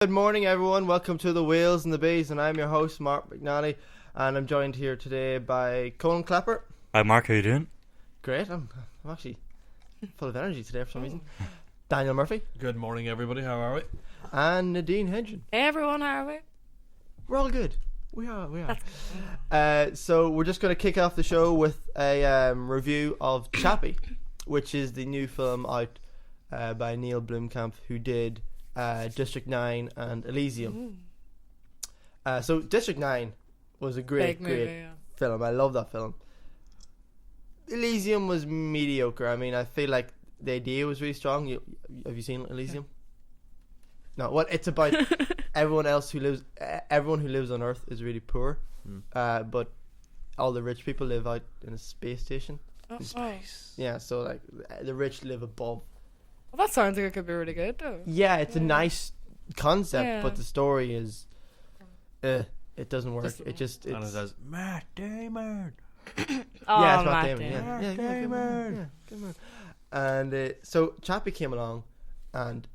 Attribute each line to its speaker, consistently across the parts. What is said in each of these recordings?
Speaker 1: Good morning, everyone. Welcome to the Wheels and the Bees, and I'm your host, Mark McNally, and I'm joined here today by Colin Clapper.
Speaker 2: Hi, Mark. How you doing?
Speaker 1: Great. I'm actually full of energy today for some reason. Daniel Murphy.
Speaker 3: Good morning, everybody. How are we?
Speaker 1: And Nadine Hedgen.
Speaker 4: Hey everyone, how are we?
Speaker 1: We're all good. We are. So we're just going to kick off the show with a review of CHAPPiE, which is the new film out by Neil Blomkamp, who did District 9 and Elysium. So District 9 was a great film. I love that film. Elysium was mediocre. I mean, I feel like the idea was really strong. Have you seen Elysium? No. What it's about? Everyone who lives on Earth is really poor, but all the rich people live out in a space station.
Speaker 4: In
Speaker 1: space. Yeah, so like the rich live above.
Speaker 4: Well, that sounds like it could be really good, though.
Speaker 1: Yeah, it's a nice concept, but the story is, it doesn't work. And it says
Speaker 3: Matt Damon.
Speaker 1: It's Matt Damon. Yeah, Damon. And so CHAPPiE came along, and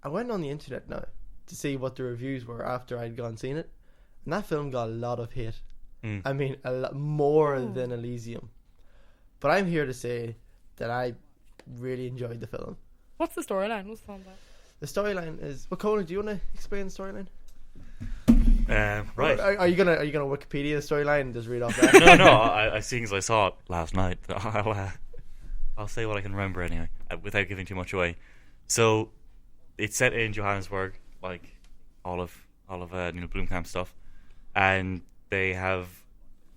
Speaker 1: I went on the internet now to see what the reviews were after I'd gone and seen it, and that film got a lot of hate. I mean, a lot more than Elysium. But I'm here to say that I really enjoyed the film.
Speaker 4: What's the storyline? What's the film about?
Speaker 1: The storyline is... Well, Colin, do you want to explain the storyline?
Speaker 2: Right.
Speaker 1: Are you gonna Wikipedia the storyline and just read off that?
Speaker 2: No. I seeing as I saw it last night, I'll say what I can remember anyway, without giving too much away. So, it's set in Johannesburg, like all of Neil Blomkamp stuff, and they have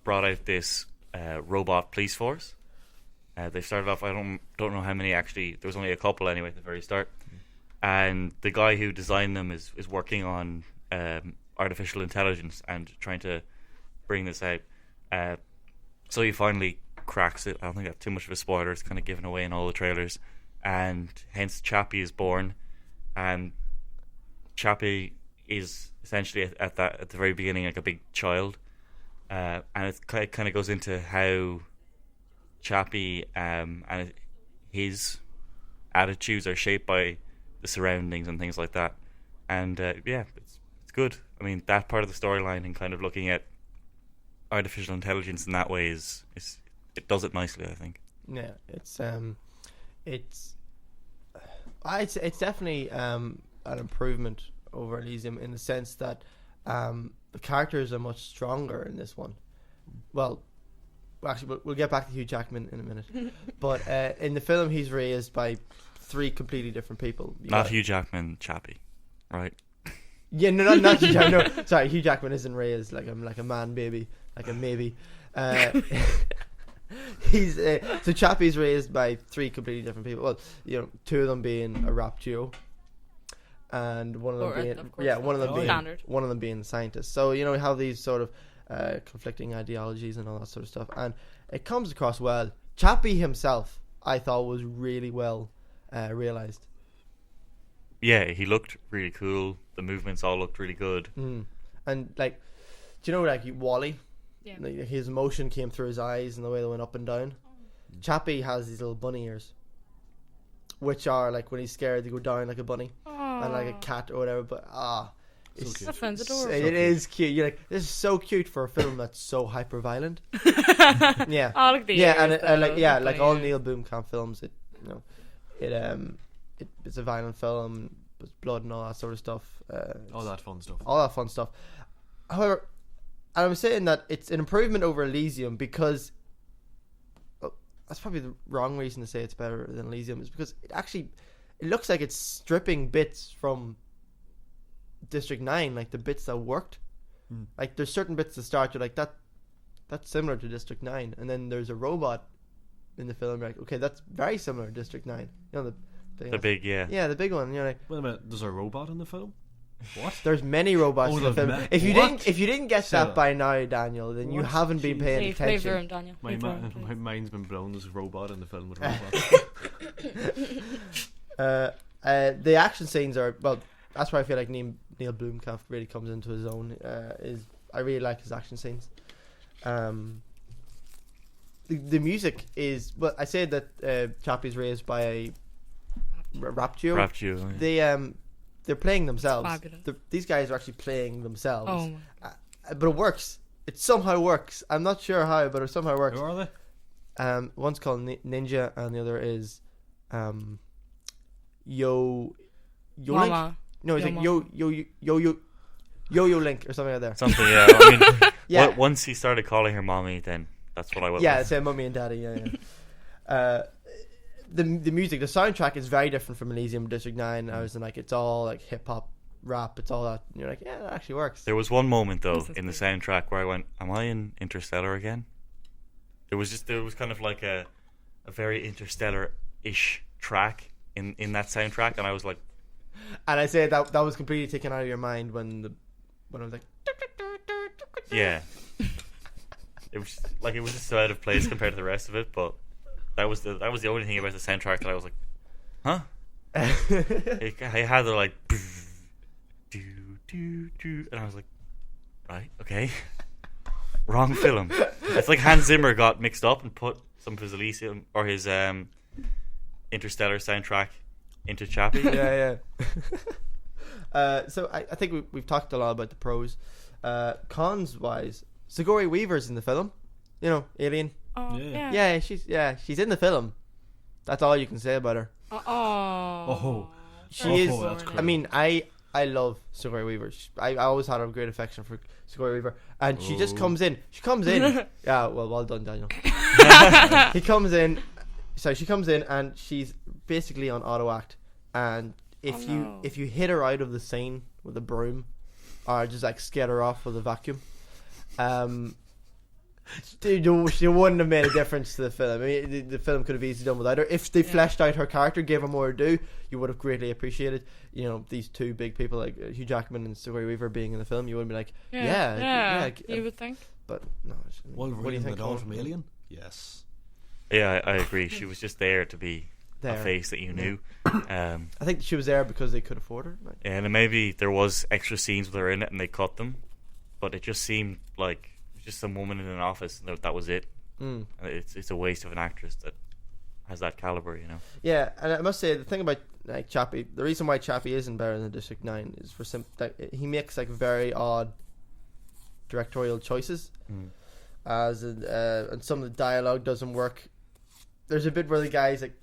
Speaker 2: brought out this robot police force. They started off, I don't know how many actually, there was only a couple anyway at the very start, and the guy who designed them is working on artificial intelligence and trying to bring this out. So he finally cracks it. I don't think I have too much of a spoiler, it's kind of given away in all the trailers, and hence CHAPPiE is born. And CHAPPiE is essentially at the very beginning like a big child, and it kind of goes into how CHAPPiE and his attitudes are shaped by the surroundings and things like that. And it's good. I mean, that part of the storyline and kind of looking at artificial intelligence in that way it does it nicely, I think.
Speaker 1: Yeah, it's definitely an improvement over Elysium in the sense that the characters are much stronger in this one. Well, actually, we'll get back to Hugh Jackman in a minute. But in the film, he's raised by three completely different people.
Speaker 2: Not Hugh Jackman, CHAPPiE, right?
Speaker 1: Yeah, no, not Hugh Jackman. No, sorry, Hugh Jackman isn't raised like a man baby, like a maybe. He's so CHAPPIE's raised by three completely different people. Well, two of them being a rap duo, and one of them being scientists. So we have these sort of conflicting ideologies and all that sort of stuff, and it comes across well. CHAPPiE himself, I thought, was really well realized.
Speaker 2: Yeah, he looked really cool. The movements all looked really good.
Speaker 1: And like, do you know like Wally? Yeah. Like, his emotion came through his eyes and the way they went up and down. CHAPPiE has these little bunny ears, which are like when he's scared they go down like a bunny. And like a cat or whatever. But
Speaker 4: that sounds adorable.
Speaker 1: It is cute. You're like, this is so cute for a film that's so hyper violent. Yeah. Like all Neil Blomkamp films, it's a violent film, there's blood and all that sort of stuff.
Speaker 3: All that fun stuff. However,
Speaker 1: I was saying that it's an improvement over Elysium because that's probably the wrong reason to say it's better than Elysium, is because it looks like it's stripping bits from District 9, like the bits that worked. Like there's certain bits that start, you're like, that's similar to District 9, and then there's a robot in the film, you're like, okay, that's very similar to District 9.
Speaker 2: The big,
Speaker 1: yeah, the big one. You're like,
Speaker 3: wait a minute, there's a robot in the film? What?
Speaker 1: There's many robots in the film. If you didn't get that by now, Daniel, then you haven't been paying attention.
Speaker 4: Daniel.
Speaker 3: My mind's been blown. There's a robot in the film with robots.
Speaker 1: The action scenes are, well, that's why I feel like Neil Blomkamp really comes into his own. I really like his action scenes. The music is, well, I said that CHAPPIE's raised by a rap duo.
Speaker 2: Yeah.
Speaker 1: they're playing themselves.
Speaker 4: Fabulous.
Speaker 1: These guys are actually playing themselves.
Speaker 4: Oh my.
Speaker 1: But it works. It somehow works. I'm not sure how, but it somehow works.
Speaker 3: Who are they?
Speaker 1: One's called Ninja, and the other is Yo Link?
Speaker 4: Mama.
Speaker 1: No, it's
Speaker 4: Yo
Speaker 1: like
Speaker 4: Mama.
Speaker 1: Yo Link or something like that.
Speaker 2: Something, yeah. I mean,
Speaker 1: Yeah.
Speaker 2: once he started calling her mommy, then that's what I went
Speaker 1: Yeah,
Speaker 2: with.
Speaker 1: it's mummy and daddy. Yeah. The music, the soundtrack is very different from Elysium District 9. I was like, it's all like hip hop, rap. It's all that. And you're like, yeah, that actually works.
Speaker 2: There was one moment though
Speaker 4: This is
Speaker 2: in the
Speaker 4: good.
Speaker 2: soundtrack where I went, "Am I in Interstellar again?" There was kind of like a very Interstellar-ish track in that soundtrack, and I was like,
Speaker 1: And I say that was completely taken out of your mind when I was like,
Speaker 2: yeah. It was just so out of place compared to the rest of it, but that was the only thing about the soundtrack that I was like, huh? It had the like do do do, and I was like, right, okay, wrong film. It's like Hans Zimmer got mixed up and put some of his Elysium or his Interstellar soundtrack into CHAPPiE.
Speaker 1: yeah. So I think we've talked a lot about the pros. Cons wise, Sigourney Weaver's in the film. You know, Alien.
Speaker 4: Oh,
Speaker 3: Yeah.
Speaker 4: yeah.
Speaker 1: She's in the film. That's all you can say about her.
Speaker 3: Oh.
Speaker 1: She is.
Speaker 3: that's
Speaker 1: I mean, I love Sigourney Weaver. I always had a great affection for Sigourney Weaver, and she just comes in. She comes in. Yeah, well done, Daniel. He comes in. So she comes in, and she's basically on auto act. And if you hit her out of the scene with a broom, or just like scare her off with a vacuum, she wouldn't have made a difference to the film. I mean, the film could have easily done without her. If they fleshed out her character, gave her more to do, you would have greatly appreciated. You know, these two big people like Hugh Jackman and Sigourney Weaver being in the film. You would be like, yeah,
Speaker 4: You would think.
Speaker 1: but no.
Speaker 3: Wolverine
Speaker 1: What do you
Speaker 3: the
Speaker 1: think,
Speaker 3: Dawn
Speaker 1: Colin?
Speaker 3: from Alien? Yes.
Speaker 2: Yeah, I agree. She was just there to be a
Speaker 1: There.
Speaker 2: face that you knew.
Speaker 1: I think she was there because they could afford her. Like,
Speaker 2: And maybe there was extra scenes with her in it and they cut them, but it just seemed like just some woman in an office and that was it. It's a waste of an actress that has that caliber, you know.
Speaker 1: Yeah, and I must say the thing about like CHAPPiE, the reason why CHAPPiE isn't better than District 9 is for he makes like very odd directorial choices, and some of the dialogue doesn't work. There's a bit where the guy's like,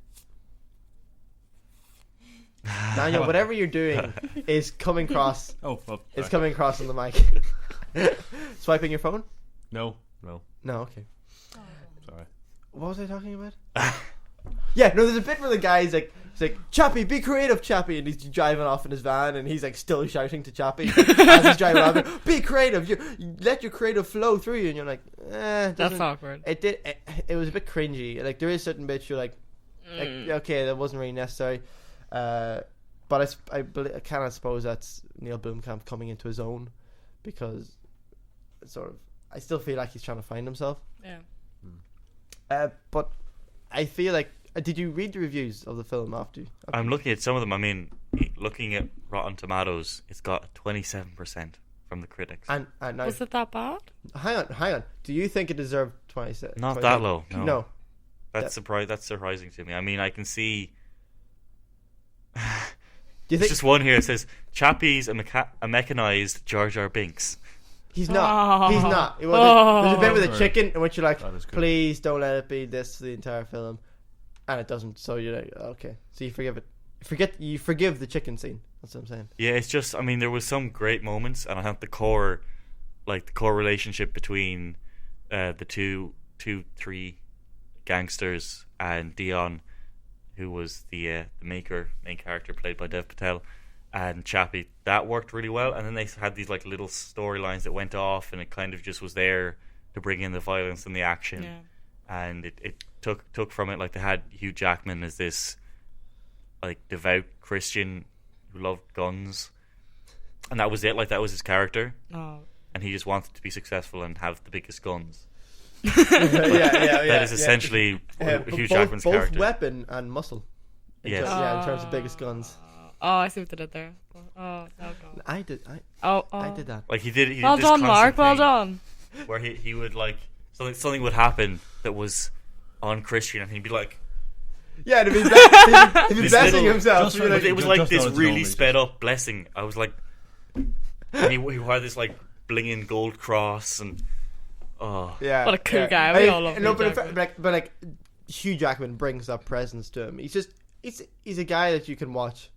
Speaker 1: Daniel, whatever you're doing is coming across.
Speaker 3: Oh, well,
Speaker 1: It's
Speaker 3: sorry.
Speaker 1: coming across on the mic. Swiping your phone?
Speaker 3: No.
Speaker 1: No, okay.
Speaker 3: Sorry.
Speaker 1: What was I talking about? Yeah, no, there's a bit where the guy's like, he's like, CHAPPiE, be creative, CHAPPIE, and he's driving off in his van, and he's like still shouting to CHAPPiE as he's driving off. Be creative, you let your creative flow through you, and you're like, it
Speaker 4: That's
Speaker 1: doesn't-
Speaker 4: awkward.
Speaker 1: It was a bit cringy. Like there is certain bits you're like okay, that wasn't really necessary. But I kind of suppose that's Neil Blomkamp coming into his own, because it's sort of I still feel like he's trying to find himself.
Speaker 4: Yeah.
Speaker 1: But I feel like did you read the reviews of the film after?
Speaker 2: I'm looking at some of them. I mean, looking at Rotten Tomatoes, it's got 27% from the critics.
Speaker 1: And now,
Speaker 4: Was it that bad?
Speaker 1: hang on. Do you think it deserved 27?
Speaker 2: Not that low.
Speaker 1: No.
Speaker 2: That's surprising to me. I mean, I can see.
Speaker 1: Do you
Speaker 2: There's
Speaker 1: think
Speaker 2: just one here. It says CHAPPIE's a mechanized Jar Jar Binks.
Speaker 1: he's not? He's not. There's a bit with a chicken in which you're like,
Speaker 3: That is good.
Speaker 1: please don't let it be this the entire film, and it doesn't. So you're like, okay. So you forgive it. You forgive the chicken scene. That's what I'm saying.
Speaker 2: Yeah, it's just. I mean, there was some great moments, and I think the core relationship between the three gangsters and Dion, who was the main character played by Dev Patel, and CHAPPiE, that worked really well. And then they had these like little storylines that went off, and it kind of just was there to bring in the violence and the action.
Speaker 4: Yeah.
Speaker 2: And it took from it, like they had Hugh Jackman as this like devout Christian who loved guns, and that was it. Like that was his character,
Speaker 4: Oh.
Speaker 2: and he just wanted to be successful and have the biggest guns.
Speaker 1: yeah.
Speaker 2: That is essentially Hugh Jackman's
Speaker 1: both
Speaker 2: character.
Speaker 1: weapon and muscle.
Speaker 2: Yes.
Speaker 1: In terms of biggest guns.
Speaker 4: Oh, I see what they did there. Oh, no.
Speaker 1: I did that.
Speaker 2: Like he did
Speaker 4: Well
Speaker 2: this
Speaker 4: done,
Speaker 2: constant
Speaker 4: Mark. Well
Speaker 2: thing
Speaker 4: done.
Speaker 2: where he would like something would happen that was on Christian, and he'd be like,
Speaker 1: Yeah, to be blessing himself.
Speaker 2: Just like, it was like this really sped up blessing. I was like, he had this like blinging gold cross and
Speaker 1: yeah,
Speaker 4: what a cool guy. We all love Hugh Jackman.
Speaker 1: But like Hugh Jackman brings that presence to him. He's a guy that you can watch.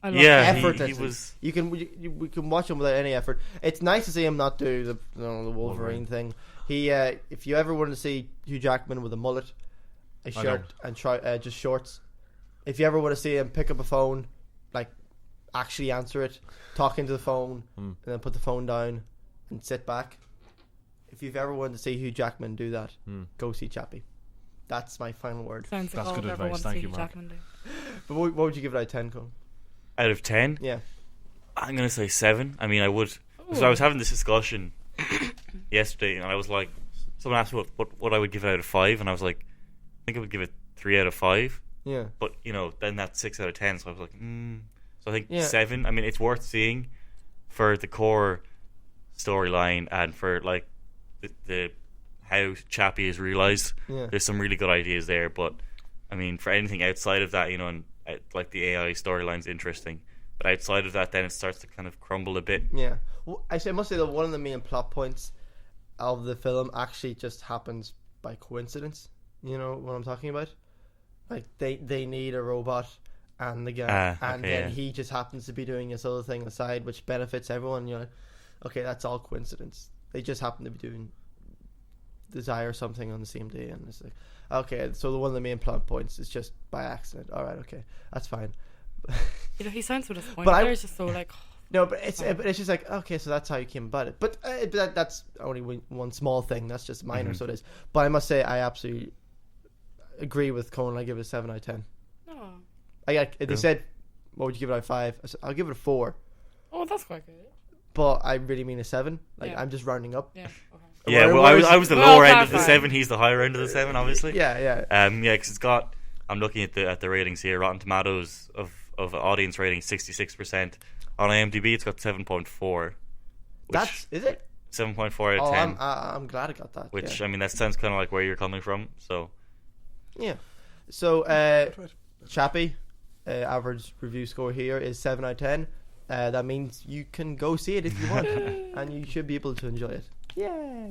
Speaker 2: Effortlessly. He was.
Speaker 1: We can watch him without any effort. It's nice to see him not do the Wolverine thing. He if you ever want to see Hugh Jackman with a mullet, a shirt, and just shorts. If you ever want to see him pick up a phone, like actually answer it, talk into the phone, and then put the phone down and sit back. If you've ever wanted to see Hugh Jackman do that, go see Chappie. That's my final word.
Speaker 4: Sounds like
Speaker 5: that's good advice. Thank you, Mark.
Speaker 1: But what would you give it out of 10, Colin?
Speaker 2: Out of 10?
Speaker 1: Yeah.
Speaker 2: I'm going to say 7. I mean, I would. So I was having this discussion yesterday, and I was like, someone asked me what I would give it out of 5, and I was like, I think I would give it 3 out of 5.
Speaker 1: Yeah.
Speaker 2: But, then that's 6 out of 10, so I was like, So I think 7. I mean, it's worth seeing for the core storyline and for, like, the how Chappie is realised.
Speaker 1: Yeah.
Speaker 2: There's some really good ideas there, but, I mean, for anything outside of that, and like the AI storyline's interesting. But outside of that, then it starts to kind of crumble a bit.
Speaker 1: Yeah. Well, I must say that one of the main plot points of the film actually just happens by coincidence. You know what I'm talking about? Like they need a robot and the guy, then he just happens to be doing this other thing aside, which benefits everyone. You're like, okay, that's all coincidence. They just happen to be doing desire something on the same day, and it's like, okay, so one of the main plot points is just by accident. All right, okay, that's fine.
Speaker 4: He sounds so disappointed.
Speaker 1: But
Speaker 4: There's just so like.
Speaker 1: No, but it's just like, okay, so that's how you came about it. But that's only one small thing. That's just minor, so it is. But I must say, I absolutely agree with Conan. I give it a 7 out of 10.
Speaker 4: Oh.
Speaker 1: They said, what would you give it out of 5? I said, I'll give it a 4.
Speaker 4: Oh, that's quite good.
Speaker 1: But I really mean a 7. Like, I'm just rounding up.
Speaker 4: Yeah. Okay.
Speaker 2: Yeah, well, I was the lower end of the 7. He's the higher end of the 7, obviously.
Speaker 1: Yeah.
Speaker 2: Because it's got. I'm looking at the ratings here. Rotten Tomatoes of audience rating 66%. On IMDb, it's got 7.4.
Speaker 1: Is it
Speaker 2: 7.4 out of 10?
Speaker 1: I'm glad I got that.
Speaker 2: Which I mean, that sounds kind of like where you're coming from. So.
Speaker 1: Yeah. So Chappie, average review score here is 7 out of 10. That means you can go see it if you want, and you should be able to enjoy it. Yay!